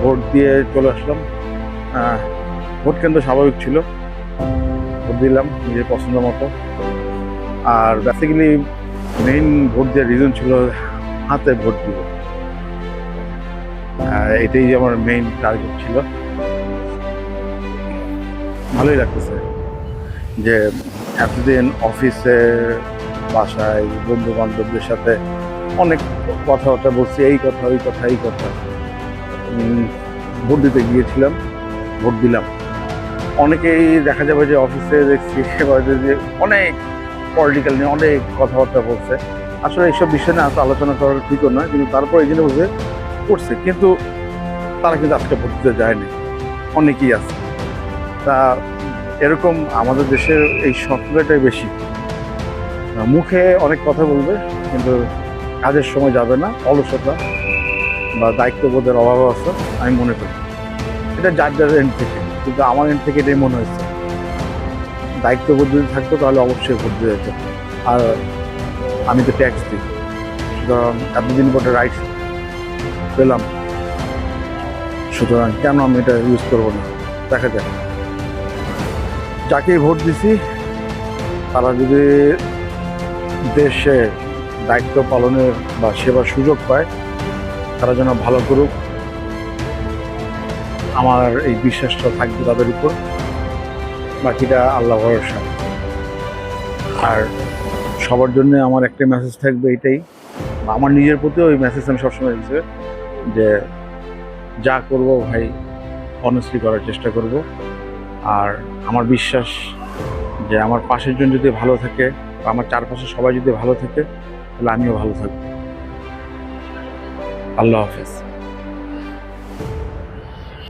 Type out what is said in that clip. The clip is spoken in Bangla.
ভোট দিয়ে চলে আসলাম। ভোট কেন্দ্র স্বাভাবিক ছিল, ভোট দিলাম নিজের পছন্দ মতো। আর বেসিক্যালি মেইন ভোট দেওয়ার রিজন ছিল হাতে ভোট দিব, এটাই আমার মেইন টার্গেট ছিল। ভালোই লাগতেছে যে এতদিন অফিসে, বাসায়, বন্ধু বান্ধবদের সাথে অনেক কথাবার্তা বলছি, এই কথা ওই কথা এই কথা। ভোট দিতে গিয়েছিলাম, ভোট দিলাম। অনেকেই দেখা যাবে যে অফিসে দেখছি যে অনেক পলিটিক্যাল নিয়ে অনেক কথাবার্তা বলছে। আসলে এইসব বিষয় নিয়ে আসলে আলোচনা করার ঠিকও নয়, কিন্তু তারপর এই জন্য বলছে করছে, কিন্তু তারা কিন্তু আজকে ভোট দিতে যায়নি, অনেকেই আছে। তা এরকম আমাদের দেশের এই সক্রিয়তাই বেশি। মুখে অনেক কথা বলবে কিন্তু কাজের সময় যাবে না, অলসতা বা দায়িত্ববোধের অভাব আছে আমি মনে করি। এটা যার যার এন্ড থেকে, কিন্তু আমার এন্ড থেকে এটাই মনে হয়েছে দায়িত্ববোধ যদি থাকতো তাহলে অবশ্যই ভোট দিয়ে যেত। আর আমি তো ট্যাক্স দিই, সুতরাং এতদিন পরে রাইটস পেলাম, সুতরাং কেন আমি এটা ইউজ করবো না। দেখা যাক, যাকেই ভোট দিছি তারা যদি দেশে দায়িত্ব পালনের বা সেবার সুযোগ পায়, তারা যেন ভালো করুক, আমার এই বিশ্বাসটা থাকবে তাদের উপর। বাকিটা আল্লাহ ভরসা। আর সবার জন্য আমার একটা মেসেজ থাকবে, এটাই আমার নিজের প্রতিও ওই মেসেজ আমি সবসময় দিচ্ছি যে যা করব ভাই অনেস্টলি করার চেষ্টা করব। আর আমার বিশ্বাস যে আমার পাশের জন যদি ভালো থাকে বা আমার চারপাশে সবাই যদি ভালো থাকে তাহলে আমিও ভালো থাকবো। আল্লাহ হাফেজ।